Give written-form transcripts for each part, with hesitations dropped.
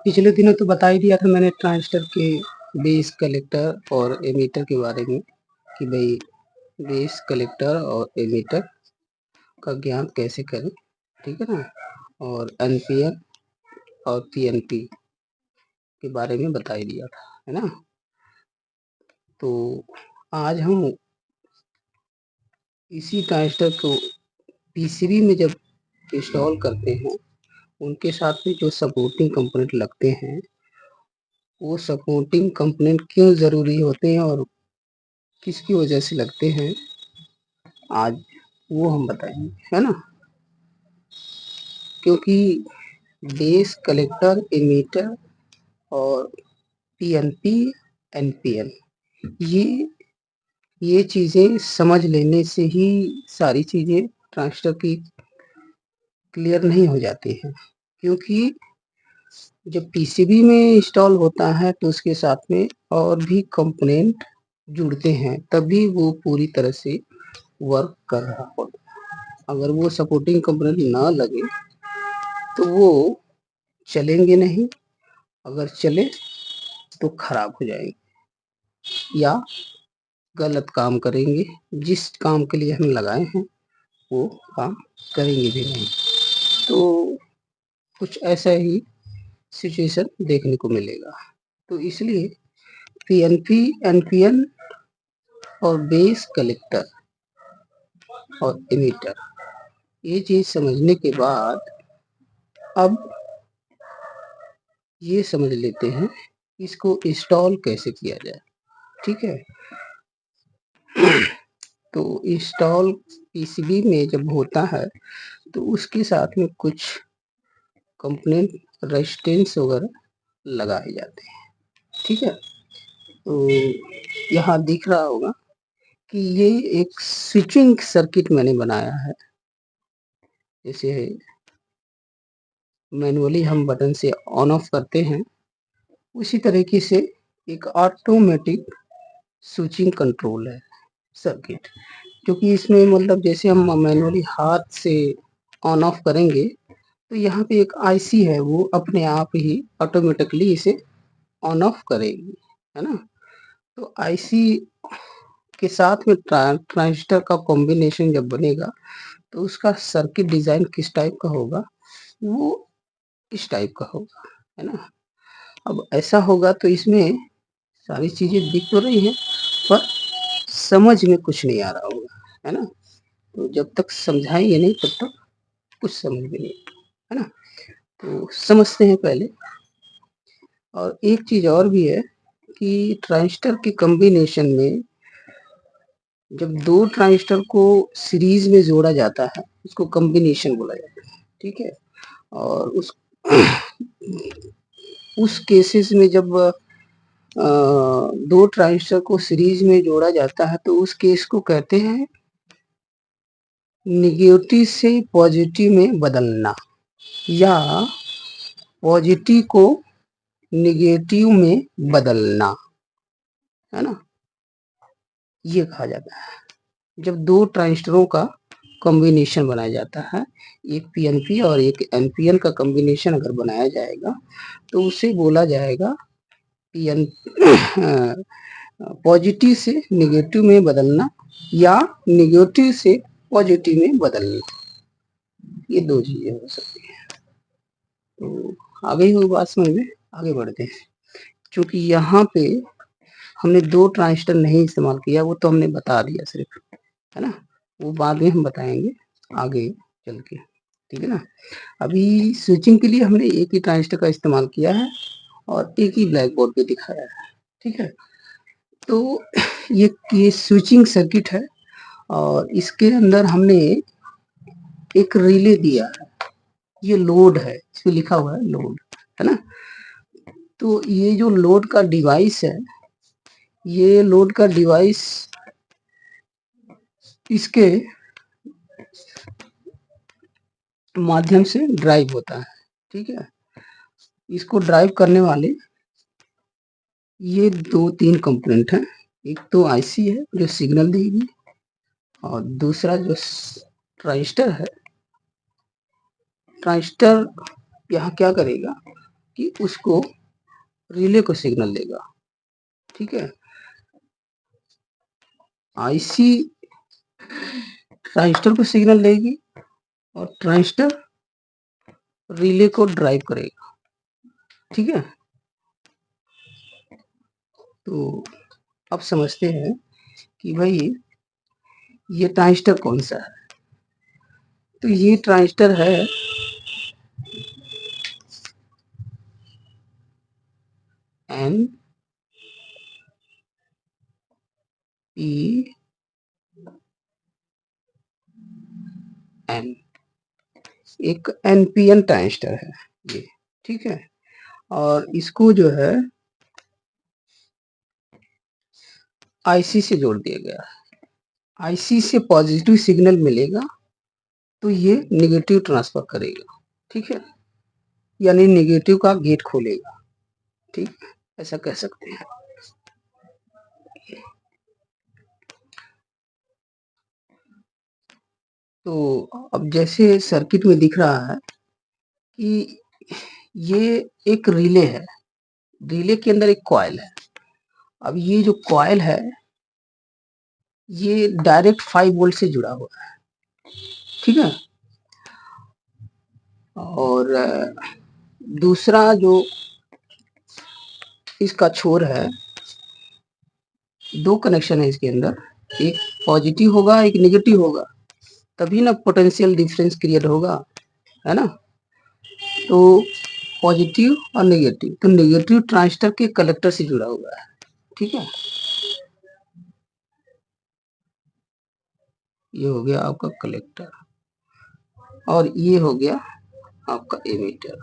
पिछले दिनों तो बता ही दिया था मैंने ट्रांजिस्टर के बेस कलेक्टर और एमीटर के बारे में कि भाई बेस कलेक्टर और एमीटर का ज्ञान कैसे करें, ठीक है ना। और एनपीएन और पीएनपी के बारे में बता ही दिया था, है ना। तो आज हम इसी ट्रांजिस्टर को पीसीबी में जब इंस्टॉल करते हैं, उनके साथ में जो सपोर्टिंग कंपोनेंट लगते हैं, वो सपोर्टिंग कंपोनेंट क्यों ज़रूरी होते हैं और किसकी वजह से लगते हैं, आज वो हम बताएंगे, है ना। क्योंकि बेस कलेक्टर एमीटर और पीएनपी एनपीएन ये चीज़ें समझ लेने से ही सारी चीज़ें ट्रांजिस्टर की क्लियर नहीं हो जाती हैं। क्योंकि जब पीसीबी में इंस्टॉल होता है तो उसके साथ में और भी कंपोनेंट जुड़ते हैं, तभी वो पूरी तरह से वर्क कर रहा होता है। अगर वो सपोर्टिंग कंपोनेंट ना लगे तो वो चलेंगे नहीं, अगर चले तो खराब हो जाएंगे या गलत काम करेंगे। जिस काम के लिए हम लगाए हैं वो काम करेंगे भी नहीं। तो कुछ ऐसा ही सिचुएशन देखने को मिलेगा। तो इसलिए पीएनपी एनपीएन और बेस कलेक्टर और एमीटर ये चीज समझने के बाद अब ये समझ लेते हैं इसको इंस्टॉल कैसे किया जाए, ठीक है। तो इंस्टॉल पीसीबी में जब होता है तो उसके साथ में कुछ कंपोनेंट रेजिस्टेंस वगैरह लगाए जाते हैं, ठीक है। तो यहाँ दिख रहा होगा कि ये एक स्विचिंग सर्किट मैंने बनाया है। जैसे मैनुअली हम बटन से ऑन ऑफ करते हैं, उसी तरीके से एक ऑटोमेटिक स्विचिंग कंट्रोल है सर्किट। क्योंकि इसमें मतलब जैसे हम मैनुअली हाथ से ऑन ऑफ करेंगे तो यहाँ पे एक आईसी है, वो अपने आप ही ऑटोमेटिकली इसे ऑन ऑफ करेगी, है ना। तो आईसी के साथ में ट्रांजिस्टर का कॉम्बिनेशन जब बनेगा तो उसका सर्किट डिजाइन किस टाइप का होगा, वो इस टाइप का होगा, है ना। अब ऐसा होगा तो इसमें सारी चीजें दिख तो रही हैं पर समझ में कुछ नहीं आ रहा होगा, है ना। तो जब तक समझाएंगे नहीं तब तक कुछ समझ में नहीं, है ना। तो समझते हैं पहले। और एक चीज और भी है कि ट्रांजिस्टर के कॉम्बिनेशन में जब दो ट्रांजिस्टर को सीरीज में जोड़ा जाता है उसको कॉम्बिनेशन बोला जाता है, ठीक है। और उस केसेस में जब दो ट्रांजिस्टर को सीरीज में जोड़ा जाता है तो उस केस को कहते हैं निगेटिव से पॉजिटिव में बदलना, या पॉजिटिव को निगेटिव में बदलना, है ना। ये कहा जाता है जब दो ट्रांजिस्टरों का कॉम्बिनेशन बनाया जाता है। एक पीएनपी और एक एनपीएन का कॉम्बिनेशन अगर बनाया जाएगा तो उसे बोला जाएगा पीएन पॉजिटिव से निगेटिव में बदलना या निगेटिव से पॉजिटिव में बदलना। ये दो चीजें हो सकती हैं। तो आगे हुई बात समझ में, आगे बढ़ते हैं। क्योंकि यहाँ पे हमने दो ट्रांजिस्टर नहीं इस्तेमाल किया, वो तो हमने बता दिया सिर्फ, है ना। वो बाद में हम बताएंगे आगे चल के, ठीक है ना। अभी स्विचिंग के लिए हमने एक ही ट्रांजिस्टर का इस्तेमाल किया है और एक ही ब्लैक बोर्ड पे दिखाया है, ठीक है। तो ये स्विचिंग सर्किट है और इसके अंदर हमने एक रिले दिया है। ये लोड है, इसमें लिखा हुआ है लोड, है ना। तो ये जो लोड का डिवाइस है, ये लोड का डिवाइस इसके माध्यम से ड्राइव होता है, ठीक है। इसको ड्राइव करने वाले ये दो तीन कंपोनेंट हैं। एक तो आईसी है जो सिग्नल देगी और दूसरा जो ट्रांजिस्टर है। ट्रांजिस्टर यहाँ क्या करेगा कि उसको रिले को सिग्नल देगा। ठीक है, आईसी ट्रांजिस्टर को सिग्नल देगी और ट्रांजिस्टर रिले को ड्राइव करेगा। ठीक है, तो अब समझते हैं कि भाई ये ट्रांजिस्टर कौन सा है। तो ये ट्रांजिस्टर है एन पी एन, एक एनपीएन ट्रांजिस्टर है ये। ठीक है, और इसको जो है आईसी से जोड़ दिया गया। आईसी से पॉजिटिव सिग्नल मिलेगा तो ये नेगेटिव ट्रांसफर करेगा। ठीक है, यानी नेगेटिव का गेट खोलेगा। ठीक, ऐसा कह सकते हैं। तो अब जैसे सर्किट में दिख रहा है कि ये एक रिले है, रिले के अंदर एक कॉइल है। अब ये जो कॉइल है ये डायरेक्ट 5 वोल्ट से जुड़ा हुआ है। ठीक है, और दूसरा जो इसका छोर है, दो कनेक्शन है इसके अंदर, एक पॉजिटिव होगा एक नेगेटिव होगा, तभी ना पोटेंशियल डिफरेंस क्रिएट होगा, है ना। तो पॉजिटिव और नेगेटिव, तो नेगेटिव ट्रांजिस्टर के कलेक्टर से जुड़ा हुआ है। ठीक है, ये हो गया आपका कलेक्टर और ये हो गया आपका एमीटर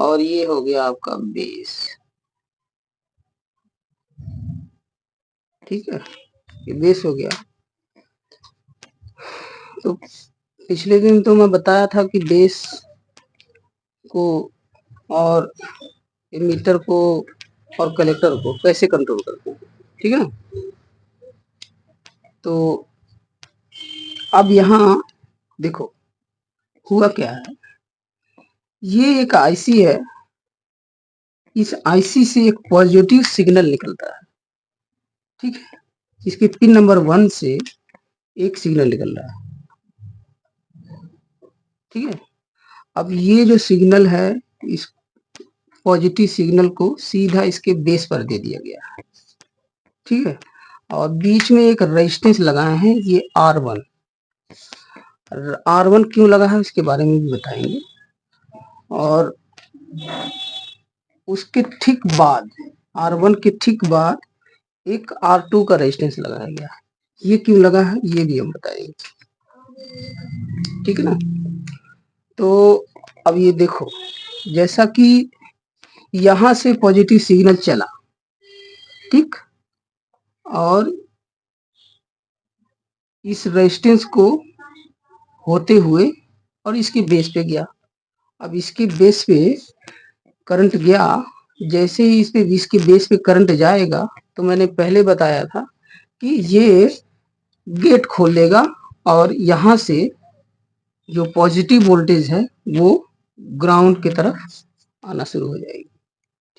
और ये हो गया आपका बेस। ठीक है, ये बेस हो गया। तो पिछले दिन तो मैं बताया था कि बेस को और एमीटर को और कलेक्टर को कैसे कंट्रोल करते हैं। ठीक है ना, तो अब यहाँ देखो हुआ क्या है, ये एक आईसी है, इस आईसी से एक पॉजिटिव सिग्नल निकलता है। ठीक है, इसके पिन नंबर 1 से एक सिग्नल निकल रहा है। ठीक है, अब ये जो सिग्नल है इस पॉजिटिव सिग्नल को सीधा इसके बेस पर दे दिया गया है। ठीक है, और बीच में एक रेजिस्टेंस लगाए हैं, ये R1। R1 क्यों लगा है इसके बारे में भी बताएंगे। और उसके ठीक बाद R1 के ठीक बाद एक R2 का रेजिस्टेंस लगाया गया है। ये क्यों लगा है ये भी हम बताएंगे। ठीक है ना, तो अब ये देखो, जैसा कि यहां से पॉजिटिव सिग्नल चला, ठीक, और इस रेजिस्टेंस को होते हुए और इसके बेस पे गया। अब इसके बेस पे करंट गया, जैसे ही इस पे इसके बेस पे करंट जाएगा तो मैंने पहले बताया था कि ये गेट खोल देगा और यहाँ से जो पॉजिटिव वोल्टेज है वो ग्राउंड की तरफ आना शुरू हो जाएगी।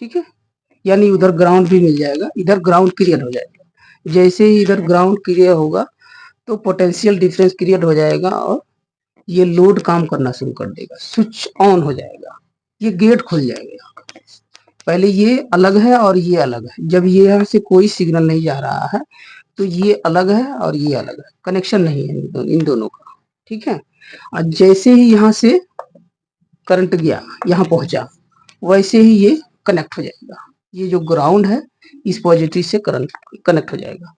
ठीक है, यानी उधर ग्राउंड भी मिल जाएगा, इधर ग्राउंड क्रिएट हो जाएगा। जैसे ही इधर ग्राउंड क्रिएट होगा तो पोटेंशियल डिफरेंस क्रिएट हो जाएगा और ये लोड काम करना शुरू कर देगा, स्विच ऑन हो जाएगा, ये गेट खुल जाएगा। पहले ये अलग है और ये अलग है, जब ये यहाँ से कोई सिग्नल नहीं जा रहा है तो ये अलग है और ये अलग है, कनेक्शन नहीं है इन दोनों का। ठीक है, और जैसे ही यहाँ से करंट गया यहाँ पहुंचा, वैसे ही ये कनेक्ट हो जाएगा। ये जो ग्राउंड है इस पॉजिटिव से करंट कनेक्ट हो जाएगा।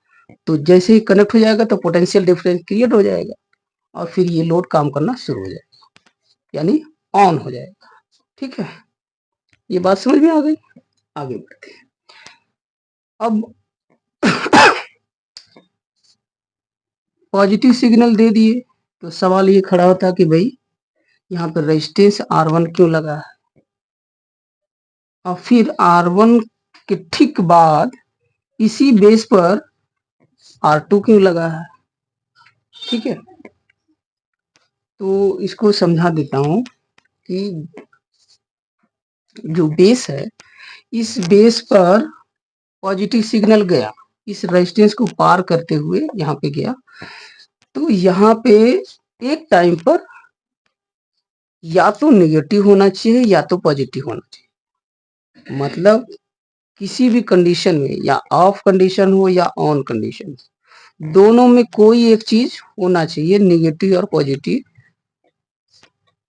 तो जैसे ही कनेक्ट हो जाएगा तो पोटेंशियल डिफरेंस क्रिएट हो जाएगा और फिर ये लोड काम करना शुरू हो जाएगा, यानी ऑन हो जाएगा। ठीक है, ये बात समझ में आ गई। आगे बढ़ते हैं। अब पॉजिटिव सिग्नल दे दिए तो सवाल ये खड़ा होता है कि भाई यहाँ पर रेजिस्टेंस R1 क्यों लगा है, और फिर R1 के ठीक बाद इसी बेस पर R2 क्यों लगा है। ठीक है, तो इसको समझा देता हूँ कि जो बेस है, इस बेस पर पॉजिटिव सिग्नल गया, इस रेजिस्टेंस को पार करते हुए यहाँ पे गया, तो यहाँ पे एक टाइम पर या तो नेगेटिव होना चाहिए या तो पॉजिटिव होना चाहिए। मतलब किसी भी कंडीशन में, या ऑफ कंडीशन हो या ऑन कंडीशन, दोनों में कोई एक चीज होना चाहिए, नेगेटिव और पॉजिटिव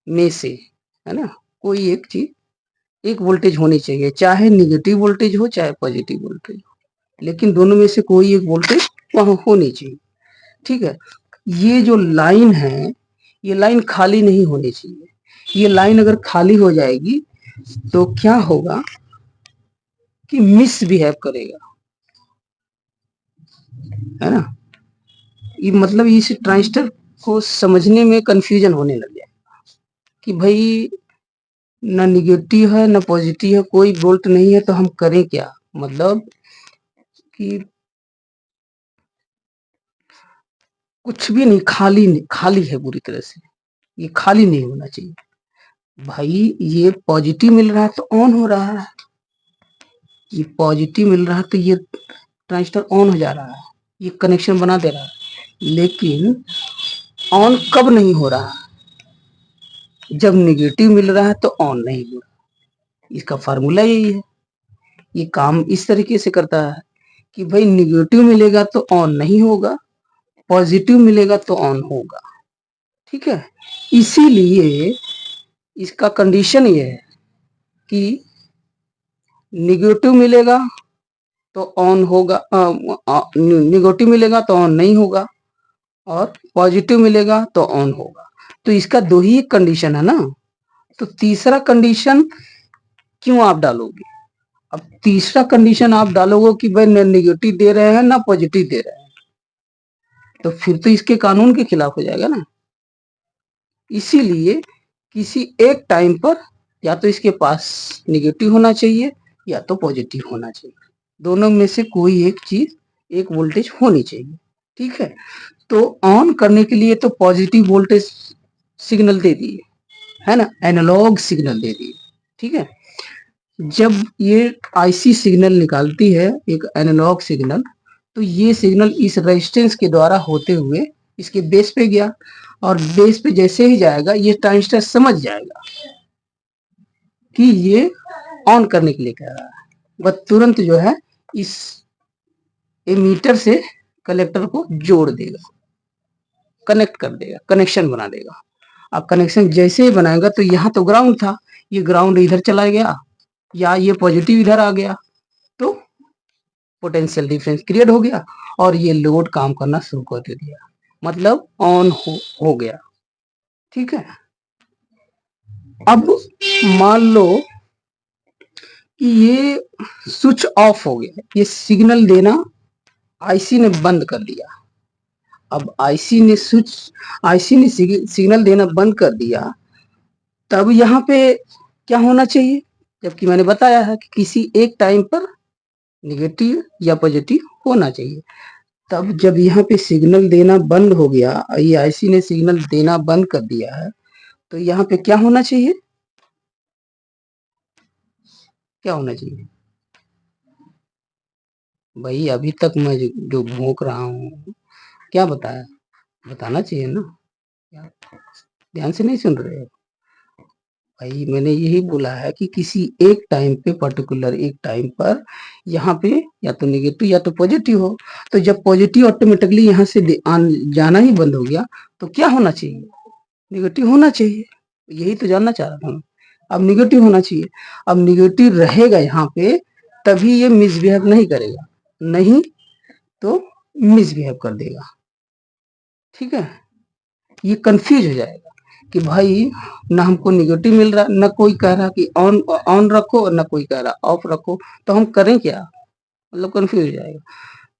में से, है ना, कोई एक चीज, एक वोल्टेज होनी चाहिए, चाहे नेगेटिव वोल्टेज हो चाहे पॉजिटिव वोल्टेज हो, लेकिन दोनों में से कोई एक वोल्टेज वहां होनी चाहिए। ठीक है, ये जो लाइन है, ये लाइन खाली नहीं होनी चाहिए। ये लाइन अगर खाली हो जाएगी तो क्या होगा कि मिसबिहेव करेगा, है ना। ये मतलब इस ट्रांजिस्टर को समझने में कंफ्यूजन होने लग जाए कि भाई ना निगेटिव है ना पॉजिटिव है, कोई वोल्ट नहीं है, तो हम करें क्या। मतलब कि कुछ भी नहीं, खाली है पूरी तरह से, ये खाली नहीं होना चाहिए। भाई ये पॉजिटिव मिल रहा है तो ऑन हो रहा है, ये पॉजिटिव मिल रहा है तो ये ट्रांजिस्टर ऑन हो जा रहा है, ये कनेक्शन बना दे रहा है। लेकिन ऑन कब नहीं हो रहा है, जब निगेटिव मिल रहा है तो ऑन नहीं हो रहा। इसका फार्मूला यही है, ये काम इस तरीके से करता है कि भाई निगेटिव मिलेगा तो ऑन नहीं होगा, पॉजिटिव मिलेगा तो ऑन होगा। ठीक है, इसीलिए इसका कंडीशन ये है कि निगेटिव मिलेगा तो ऑन होगा, निगेटिव मिलेगा तो ऑन नहीं होगा, और पॉजिटिव मिलेगा तो ऑन होगा। तो इसका दो ही कंडीशन है ना, तो तीसरा कंडीशन क्यों आप डालोगे। अब तीसरा कंडीशन आप डालोगे कि भाई न निगेटिव दे रहे हैं ना पॉजिटिव दे रहे हैं, तो फिर तो इसके कानून के खिलाफ हो जाएगा ना। इसीलिए किसी एक टाइम पर या तो इसके पास निगेटिव होना चाहिए या तो पॉजिटिव होना चाहिए, दोनों में से कोई एक चीज, एक वोल्टेज होनी चाहिए। ठीक है, तो ऑन करने के लिए तो पॉजिटिव वोल्टेज सिग्नल दे दिए, है ना, एनालॉग सिग्नल दे दिए। ठीक है, जब ये आईसी सिग्नल निकालती है एक एनालॉग सिग्नल, तो ये सिग्नल इस रेजिस्टेंस के द्वारा होते हुए इसके बेस पे गया, और बेस पे जैसे ही जाएगा ये ट्रांजिस्टर समझ जाएगा कि ये ऑन करने के लिए कह रहा है, वह तुरंत जो है इस एमीटर से कलेक्टर को जोड़ देगा, कनेक्ट कर देगा, कनेक्शन बना देगा। अब कनेक्शन जैसे ही बनाएगा तो यहाँ तो ग्राउंड था, ये ग्राउंड इधर चला गया या ये पॉजिटिव इधर आ गया, तो पोटेंशियल डिफरेंस क्रिएट हो गया और ये लोड काम करना शुरू कर दे दिया, मतलब ऑन हो गया। ठीक है, अब मान लो कि ये स्विच ऑफ हो गया, ये सिग्नल देना आईसी ने बंद कर दिया। अब आईसी ने सिग्नल देना बंद कर दिया, तब यहाँ पे क्या होना चाहिए, जबकि मैंने बताया है कि किसी एक टाइम पर निगेटिव या पॉजिटिव होना चाहिए। तब जब यहाँ पे सिग्नल देना बंद हो गया, ये आईसी ने सिग्नल देना बंद कर दिया है, तो यहाँ पे क्या होना चाहिए, क्या होना चाहिए। भाई अभी तक मैं जो भोंक रहा हूँ, क्या बताया, बताना चाहिए ना, ध्यान से नहीं सुन रहे हो। भाई मैंने यही बोला है कि किसी एक टाइम पे, पर्टिकुलर एक टाइम पर यहाँ पे या तो नेगेटिव या तो पॉजिटिव हो, तो जब पॉजिटिव ऑटोमेटिकली यहाँ से जाना ही बंद हो गया तो क्या होना चाहिए, नेगेटिव होना चाहिए। यही तो जानना चाह रहा था। अब नेगेटिव होना चाहिए, अब नेगेटिव रहेगा यहाँ पे तभी ये मिसबिहेव नहीं करेगा, नहीं तो मिसबिहेव कर देगा। ठीक है, ये कंफ्यूज हो जाएगा कि भाई ना हमको निगेटिव मिल रहा, ना कोई कह रहा कि ऑन ऑन रखो, ना कोई कह रहा ऑफ रखो, तो हम करें क्या, मतलब कंफ्यूज हो जाएगा।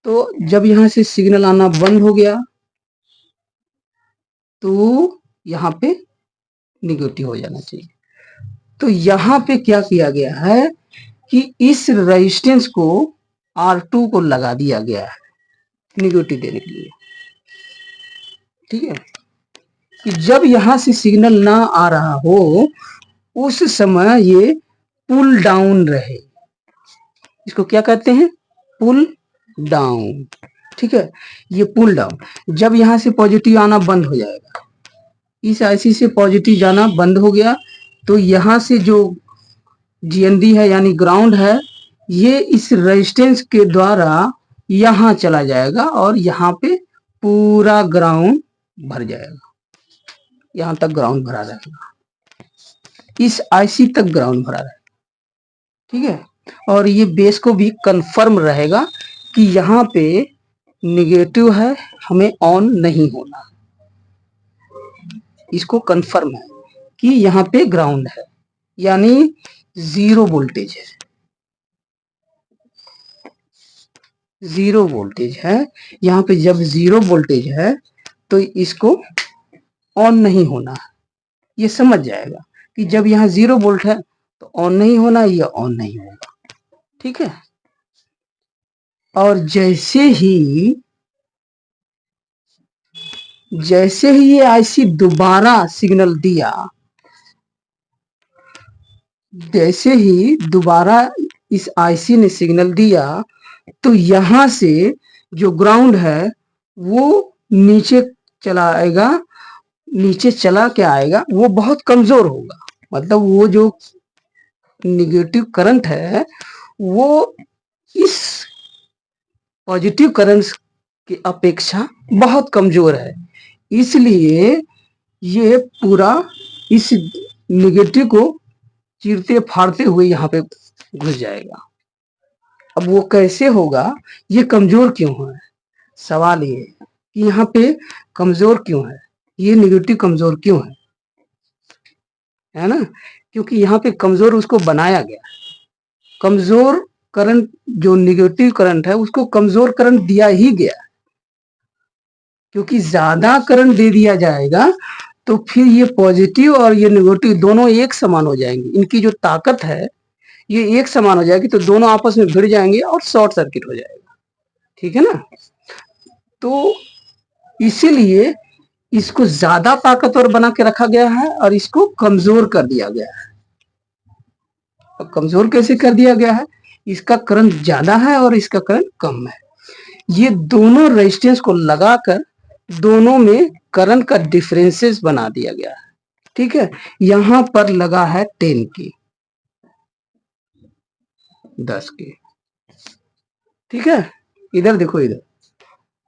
तो जब यहाँ से सिग्नल आना बंद हो गया तो यहाँ पे निगेटिव हो जाना चाहिए। तो यहाँ पे क्या किया गया है कि इस रेजिस्टेंस को R2 को लगा दिया गया है निगेटिव देने के लिए। ठीक है, कि जब यहाँ से सिग्नल ना आ रहा हो उस समय ये पुल डाउन रहे। इसको क्या कहते हैं? Pull down. ठीक है, ये पुल डाउन। जब यहाँ से पॉजिटिव आना बंद हो जाएगा, इस आईसी से पॉजिटिव जाना बंद हो गया, तो यहाँ से जो जीएनडी है यानी ग्राउंड है, ये इस रेजिस्टेंस के द्वारा यहाँ चला जाएगा और यहाँ पे पूरा ग्राउंड भर जाएगा। यहाँ तक ग्राउंड भरा रहेगा, इस आईसी तक ग्राउंड भरा रहेगा। ठीक है, और ये बेस को भी कंफर्म रहेगा कि यहाँ पे निगेटिव है, हमें ऑन नहीं होना। इसको कंफर्म है कि यहाँ पे ग्राउंड है, यानी 0 वोल्टेज है। 0 वोल्टेज है, यहाँ पे जब 0 वोल्टेज है तो इसको ऑन नहीं होना। ये समझ जाएगा कि जब यहाँ 0 वोल्ट है तो ऑन नहीं होना, ये ऑन नहीं होगा। ठीक है, और जैसे ही ये आईसी दोबारा सिग्नल दिया, जैसे ही दोबारा इस आईसी ने सिग्नल दिया, तो यहां से जो ग्राउंड है वो नीचे चला आएगा। नीचे चला क्या आएगा, वो बहुत कमजोर होगा। मतलब वो जो निगेटिव करंट है वो इस पॉजिटिव करंट की अपेक्षा बहुत कमजोर है, इसलिए ये पूरा इस निगेटिव को चीरते फाड़ते हुए यहाँ पे घुस जाएगा। अब वो कैसे होगा, ये कमजोर क्यों है? सवाल ये है कि यहाँ पे कमजोर क्यों है, ये निगेटिव कमजोर क्यों है ना? क्योंकि यहाँ पे कमजोर उसको बनाया गया। कमजोर करंट जो निगेटिव करंट है उसको कमजोर करंट दिया ही गया, क्योंकि ज्यादा करंट दे दिया जाएगा तो फिर ये पॉजिटिव और ये निगेटिव दोनों एक समान हो जाएंगे। इनकी जो ताकत है ये एक समान हो जाएगी, तो दोनों आपस में भिड़ जाएंगे और शॉर्ट सर्किट हो जाएगा। ठीक है ना? तो इसीलिए इसको ज्यादा ताकतवर बना के रखा गया है और इसको कमजोर कर दिया गया है। अब कमजोर कैसे कर दिया गया है? इसका करंट ज्यादा है और इसका करंट कम है। ये दोनों रेजिस्टेंस को लगाकर दोनों में करंट का डिफरेंसेस बना दिया गया है। ठीक है, यहां पर लगा है 10 की, 10 की। ठीक है, इधर देखो इधर,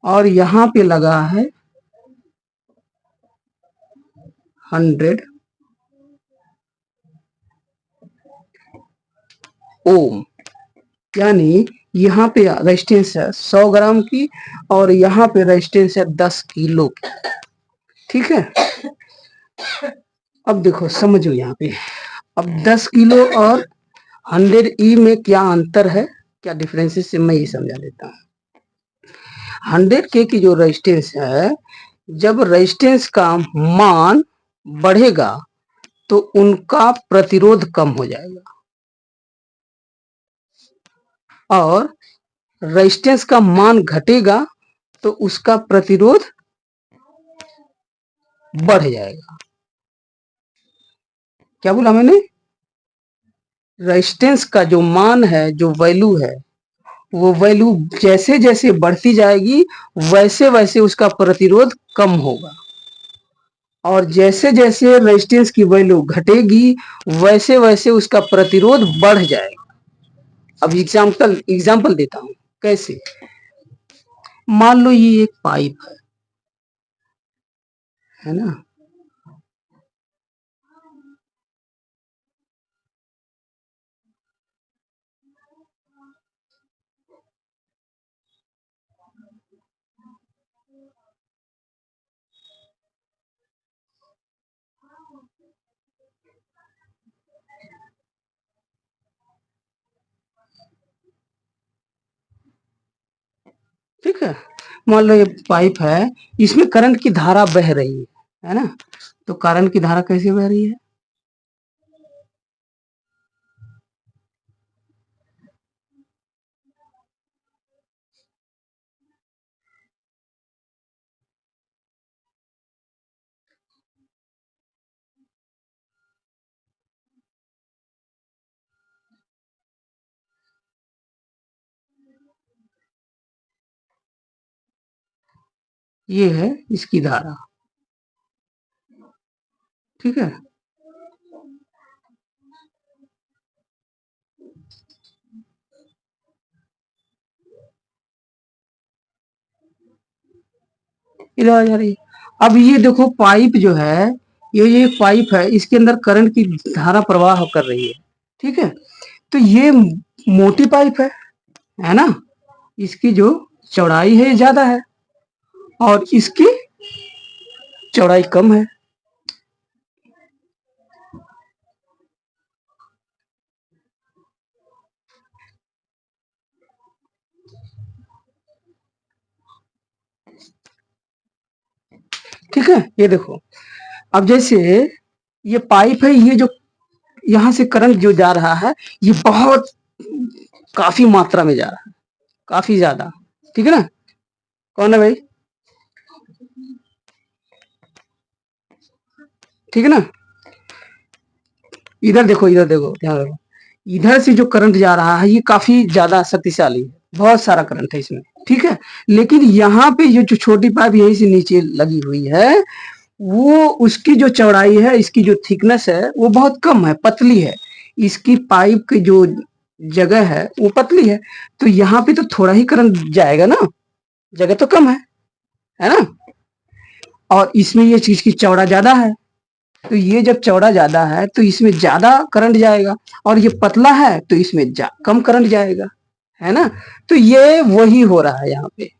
और यहां पे लगा है 100 ओम। यानी यहाँ पे रेजिस्टेंस है 100 ग्राम की और यहाँ पे रेजिस्टेंस है 10 किलो की। ठीक है, अब देखो समझो यहाँ पे, अब 10 किलो और 100 ई में क्या अंतर है, क्या डिफरेंसेस है, मैं ये समझा देता हूँ। 100 के की जो रेजिस्टेंस है, जब रेजिस्टेंस का मान बढ़ेगा तो उनका प्रतिरोध कम हो जाएगा, और रेजिस्टेंस का मान घटेगा तो उसका प्रतिरोध बढ़ जाएगा। क्या बोला मैंने? रेजिस्टेंस का जो मान है, जो वैल्यू है, वो वैल्यू जैसे जैसे बढ़ती जाएगी वैसे वैसे उसका प्रतिरोध कम होगा, और जैसे जैसे रेजिस्टेंस की वैल्यू घटेगी वैसे वैसे उसका प्रतिरोध बढ़ जाएगा। अब एग्जाम्पल देता हूं कैसे। मान लो ये एक पाइप है ना, ठीक है, मान लो ये पाइप है, इसमें करंट की धारा बह रही है ना? तो करंट की धारा कैसे बह रही है? ये है इसकी धारा, ठीक है। इधर आ जा रही है। अब ये देखो पाइप जो है, ये एक पाइप है, इसके अंदर करंट की धारा प्रवाह कर रही है, ठीक है। तो ये मोटी पाइप है ना, इसकी जो चौड़ाई है ज्यादा है और इसकी चौड़ाई कम है। ठीक है, ये देखो अब जैसे ये पाइप है, ये जो यहां से करंट जो जा रहा है ये बहुत काफी मात्रा में जा रहा है, काफी ज्यादा, ठीक है ना। कौन है भाई, ठीक है ना। इधर देखो, इधर देखो, ध्यान रखो, इधर से जो करंट जा रहा है ये काफी ज्यादा शक्तिशाली है, बहुत सारा करंट है इसमें, ठीक है। लेकिन यहाँ पे ये जो छोटी पाइप यहीं से नीचे लगी हुई है, वो उसकी जो चौड़ाई है, इसकी जो थिकनेस है वो बहुत कम है, पतली है। इसकी पाइप की जो जगह है वो पतली है, तो यहाँ पे तो थोड़ा ही करंट जाएगा ना, जगह तो कम है ना। और इसमें ये चीज की चौड़ा ज्यादा है, तो ये जब चौड़ा ज्यादा है तो इसमें ज्यादा करंट जाएगा, और ये पतला है तो इसमें कम करंट जाएगा, है ना। तो ये वही हो रहा है यहाँ पे,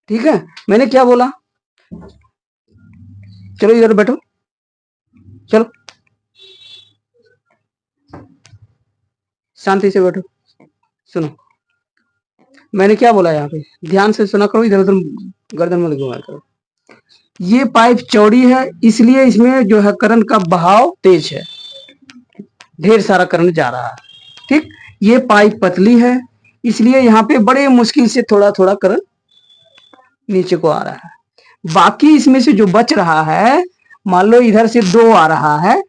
ठीक है। मैंने क्या बोला, चलो इधर बैठो, चलो शांति से बैठो, सुनो मैंने क्या बोला यहाँ पे, ध्यान से सुना करो, इधर उधर गर्दन मत घुमाया करो। ये पाइप चौड़ी है इसलिए इसमें जो है करंट का बहाव तेज है, ढेर सारा करंट जा रहा है, ठीक। ये पाइप पतली है इसलिए यहाँ पे बड़े मुश्किल से थोड़ा थोड़ा करंट नीचे को आ रहा है। बाकी इसमें से जो बच रहा है, मान लो इधर से 2 आ रहा है,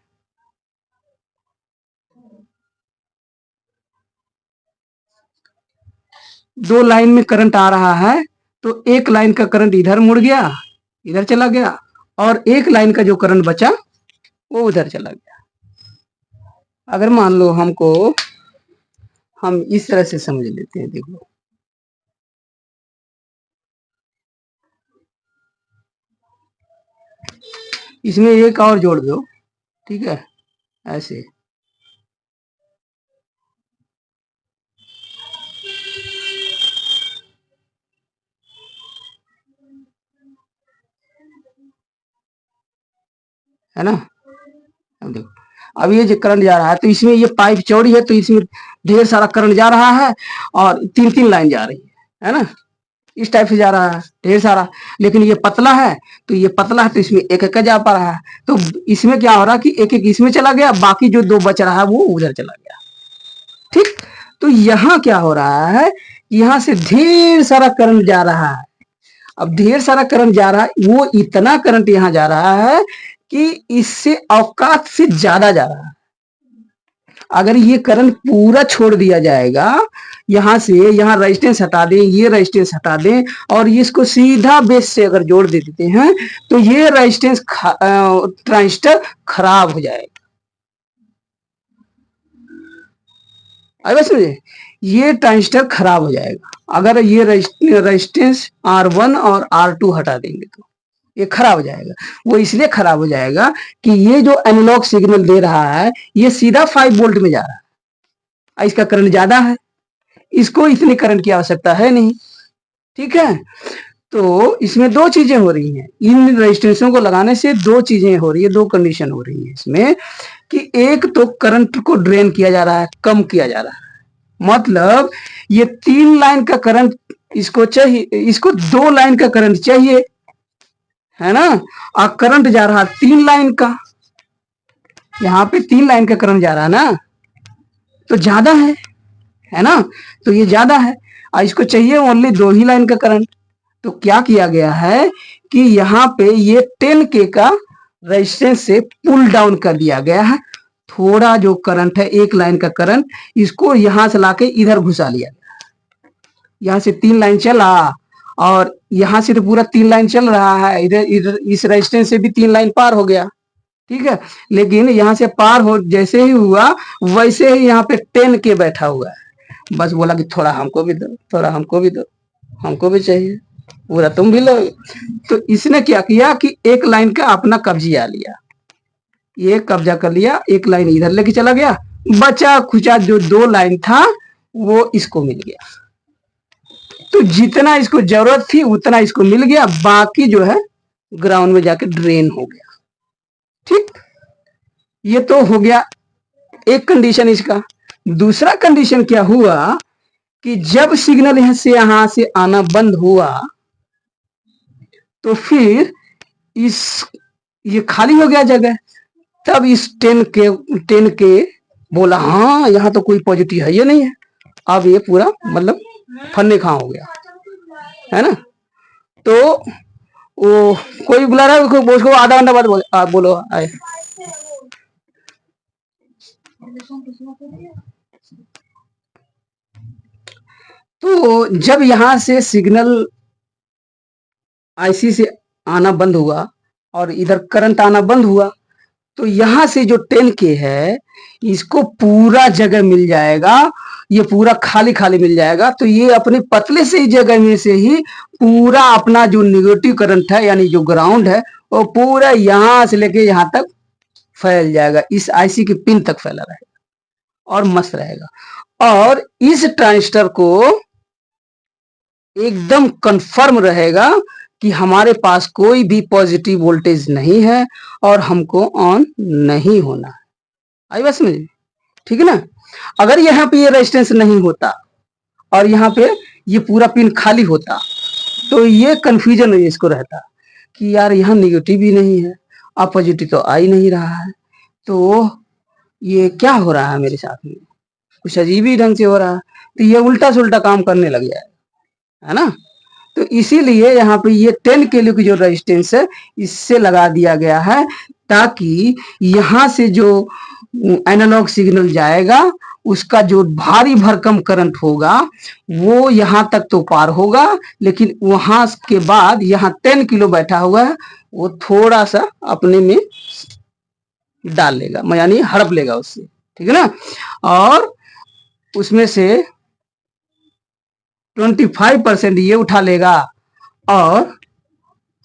दो लाइन में करंट आ रहा है, तो एक लाइन का करंट इधर मुड़ गया, इधर चला गया, और एक लाइन का जो करंट बचा वो उधर चला गया। अगर मान लो हम इस तरह से समझ लेते हैं, देखो इसमें एक और जोड़ दो, ठीक है, ऐसे, है ना। अब देखो, अब ये जो करंट जा रहा है तो इसमें ये पाइप चौड़ी है तो इसमें ढेर सारा करंट जा रहा है, और 3-3 लाइन जा रही है ना, इस टाइप से जा रहा है ढेर सारा। लेकिन ये पतला है, तो ये पतला है तो इसमें एक एक का जा पा रहा है, तो इसमें क्या हो रहा है कि एक एक इसमें चला गया, बाकी जो 2 बच रहा है वो उधर चला गया, ठीक। तो यहाँ क्या हो रहा है, यहाँ से ढेर सारा करंट जा रहा है। अब ढेर सारा करंट जा रहा है, वो इतना करंट यहाँ जा रहा है कि इससे औकात से ज्यादा जा रहा है। अगर ये करंट पूरा छोड़ दिया जाएगा, यहां से यहाँ रेजिस्टेंस हटा दें, ये रेजिस्टेंस हटा दें, और इसको सीधा बेस से अगर जोड़ दे देते हैं तो ये रेजिस्टेंस ट्रांजिस्टर खराब हो जाएगा। अगर समझे, ये ट्रांजिस्टर खराब हो जाएगा अगर ये रेजिस्टेंस R1 और R2 हटा देंगे तो ये खराब हो जाएगा। वो इसलिए खराब हो जाएगा कि ये जो एनालॉग सिग्नल दे रहा है ये सीधा 5 वोल्ट में जा रहा है, इसका करंट ज्यादा है, इसको इतने करंट की आवश्यकता है नहीं, ठीक है। तो इसमें 2 चीजें हो रही हैं, इन रेजिस्टेंसों को लगाने से 2 चीजें हो रही है, 2 कंडीशन हो रही है इसमें, कि एक तो करंट को ड्रेन किया जा रहा है, कम किया जा रहा है, मतलब ये 3 लाइन का करंट इसको चाहिए, इसको 2 लाइन का करंट चाहिए, है ना। और करंट जा रहा 3 लाइन का, यहाँ पे 3 लाइन का करंट जा रहा है ना, तो ज्यादा है ना, तो ये ज्यादा है, और इसको चाहिए ओनली 2 ही लाइन का करंट। तो क्या किया गया है कि यहाँ पे ये 10K का रेजिस्टेंस से पुल डाउन कर दिया गया है, थोड़ा जो करंट है 1 लाइन का करंट, इसको यहां से लाके इधर घुसा लिया गया, यहां से 3 लाइन चला और यहाँ से तो पूरा 3 लाइन चल रहा है, इधर इधर इस रेजिस्टेंस से भी 3 लाइन पार हो गया, ठीक है। लेकिन यहाँ से पार हो जैसे ही हुआ वैसे ही यहाँ पे 10 के बैठा हुआ है, बस बोला कि थोड़ा हमको भी दो, थोड़ा हमको भी दो, हमको भी चाहिए, पूरा तुम भी लो। तो इसने क्या किया कि एक लाइन का अपना कब्जा लिया, ये कब्जा कर लिया, एक लाइन इधर लेके चला गया, बचा खुचा जो 2 लाइन था वो इसको मिल गया। तो जितना इसको जरूरत थी उतना इसको मिल गया, बाकी जो है ग्राउंड में जाके ड्रेन हो गया, ठीक। ये तो हो गया एक कंडीशन इसका। दूसरा कंडीशन क्या हुआ कि जब सिग्नल यहां से आना बंद हुआ तो फिर ये खाली हो गया जगह, तब इस 10 के बोला हाँ यहाँ तो कोई पॉजिटिव है ये नहीं है, अब ये पूरा मतलब फन्ने खां हो गया, है ना। तो वो कोई बुला रहा है उसको आधा घंटा बाद बोलो आए। तो जब यहां से सिग्नल आईसी से आना बंद हुआ और इधर करंट आना बंद हुआ तो यहां से जो 10 के है इसको पूरा जगह मिल जाएगा, ये पूरा खाली खाली मिल जाएगा। तो ये अपने पतले से ही जगह में से ही पूरा अपना जो निगेटिव करंट है यानी जो ग्राउंड है वो पूरा यहां से लेके यहां तक फैल जाएगा, इस आईसी के पिन तक फैला रहेगा और मस्त रहेगा। और इस ट्रांजिस्टर को एकदम कंफर्म रहेगा कि हमारे पास कोई भी पॉजिटिव वोल्टेज नहीं है और हमको ऑन नहीं होना है। आई बात समझ, ठीक है ना। अगर यहाँ पे ये रेजिस्टेंस नहीं होता और यहाँ पे ये पूरा पिन खाली होता तो ये कंफ्यूजन इसको रहता कि यार यहाँ निगेटिव भी नहीं है और पॉजिटिव तो आ ही नहीं रहा है, तो ये क्या हो रहा है मेरे साथ में, कुछ अजीब ही ढंग से हो रहा है। तो ये उल्टा सुल्टा काम करने लग जाएगा, है ना। तो इसीलिए यहाँ पे ये 10 के लिए की जो रेजिस्टेंस है इससे लगा दिया गया है ताकि यहाँ से जो एनालॉग सिग्नल जाएगा उसका जो भारी भरकम करंट होगा वो यहाँ तक तो पार होगा, लेकिन वहां के बाद यहाँ 10 किलो बैठा हुआ है वो थोड़ा सा अपने में डाल लेगा, यानी हड़प लेगा उससे, ठीक है ना। और उसमें से 25% ये उठा लेगा और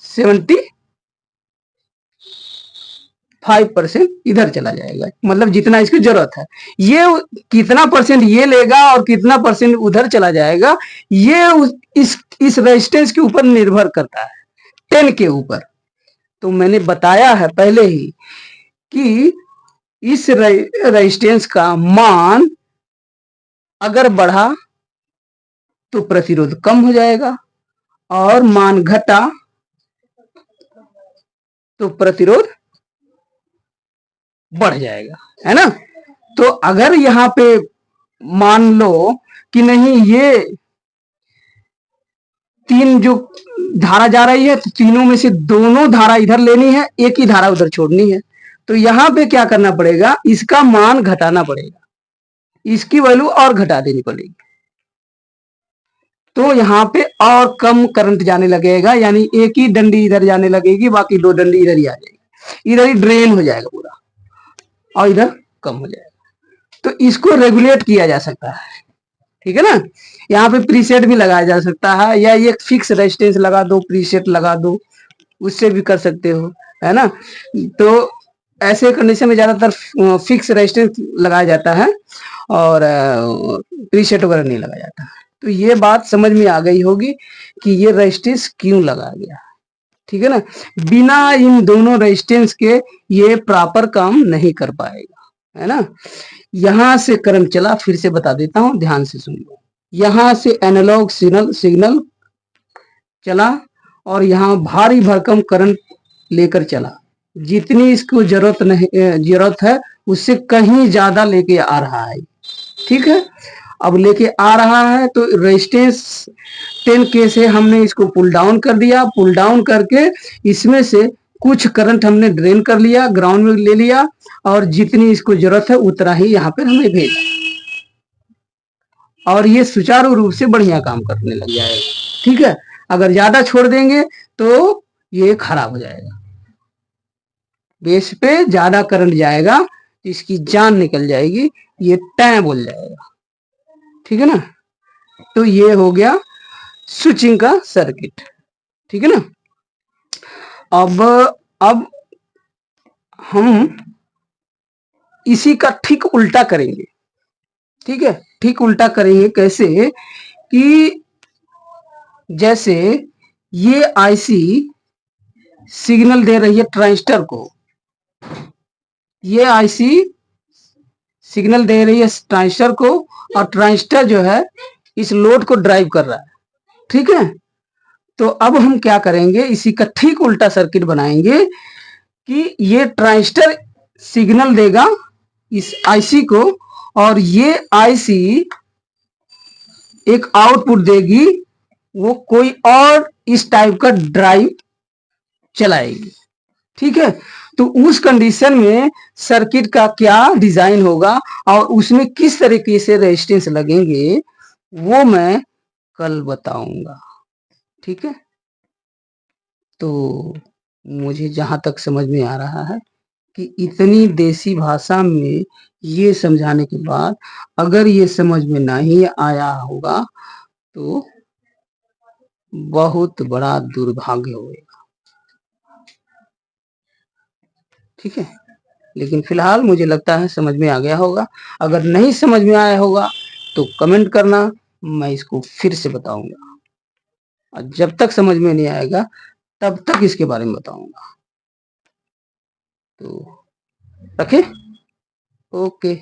75% इधर चला जाएगा, मतलब जितना इसकी जरूरत है। ये कितना परसेंट ये लेगा और कितना परसेंट उधर चला जाएगा ये इस रेजिस्टेंस के ऊपर निर्भर करता है, 10 के ऊपर। तो मैंने बताया है पहले ही कि इस रेजिस्टेंस का मान अगर बढ़ा तो प्रतिरोध कम हो जाएगा और मान घटा तो प्रतिरोध बढ़ जाएगा, है ना। तो अगर यहाँ पे मान लो कि नहीं ये 3 जो धारा जा रही है तो तीनों में से दोनों धारा इधर लेनी है, एक ही धारा उधर छोड़नी है, तो यहाँ पे क्या करना पड़ेगा, इसका मान घटाना पड़ेगा, इसकी वैल्यू और घटा देनी पड़ेगी। तो यहाँ पे और कम करंट जाने लगेगा, यानी एक ही डंडी इधर जाने लगेगी, बाकी 2 डंडी इधर ही आ जाएगी, इधर ही ड्रेन हो जाएगा पूरा और इधर कम हो जाएगा। तो इसको रेगुलेट किया जा सकता है, ठीक है ना। यहाँ पे प्रीसेट भी लगाया जा सकता है या ये फिक्स रेजिस्टेंस लगा दो, प्रीसेट लगा दो, उससे भी कर सकते हो, है ना। तो ऐसे कंडीशन में ज्यादातर फिक्स रेजिस्टेंस लगाया जाता है और प्रीसेट वगैरह नहीं लगाया जाता। तो ये बात समझ में आ गई होगी कि ये रेजिस्टेंस क्यों लगाया गया, ठीक है ना। बिना इन दोनों रेजिस्टेंस के ये प्रॉपर काम नहीं कर पाएगा, है ना। यहां से करंट चला, फिर से बता देता हूं, ध्यान से सुन लो। यहां से एनालॉग सिग्नल चला और यहां भारी भरकम करंट लेकर चला, जितनी इसको जरूरत है उससे कहीं ज्यादा लेके आ रहा है, ठीक है। अब लेके आ रहा है तो रेजिस्टेंस 10 के से हमने इसको पुल डाउन कर दिया, पुल डाउन करके इसमें से कुछ करंट हमने ड्रेन कर लिया, ग्राउंड में ले लिया और जितनी इसको जरूरत है उतना ही यहाँ पे हमें भेजा और ये सुचारू रूप से बढ़िया काम करने लग जाएगा, ठीक है। अगर ज्यादा छोड़ देंगे तो ये खराब हो जाएगा, बेस पे ज्यादा करंट जाएगा तो इसकी जान निकल जाएगी, ये टैं बोल जाएगा। ठीक है ना, तो ये हो गया स्विचिंग का सर्किट। ठीक है ना, अब हम इसी का ठीक उल्टा करेंगे। ठीक है, ठीक उल्टा करेंगे कैसे कि जैसे ये आईसी सिग्नल दे रही है ट्रांजिस्टर को, ये आईसी सिग्नल दे रही है ट्रांजिस्टर को, और ट्रांजिस्टर जो है इस लोड को ड्राइव कर रहा है। ठीक है, तो अब हम क्या करेंगे, इसी का ठीक उल्टा सर्किट बनाएंगे कि ये ट्रांजिस्टर सिग्नल देगा इस आईसी को, और ये आईसी एक आउटपुट देगी, वो कोई और इस टाइप का ड्राइव चलाएगी। ठीक है, तो उस कंडीशन में सर्किट का क्या डिजाइन होगा और उसमें किस तरीके से रेजिस्टेंस लगेंगे वो मैं कल बताऊंगा। ठीक है, तो मुझे जहां तक समझ में आ रहा है कि इतनी देसी भाषा में ये समझाने के बाद अगर ये समझ में नहीं आया होगा तो बहुत बड़ा दुर्भाग्य होगा। ठीक है, लेकिन फिलहाल मुझे लगता है समझ में आ गया होगा। अगर नहीं समझ में आया होगा तो कमेंट करना, मैं इसको फिर से बताऊंगा, और जब तक समझ में नहीं आएगा तब तक इसके बारे में बताऊंगा। तो रखें, ओके।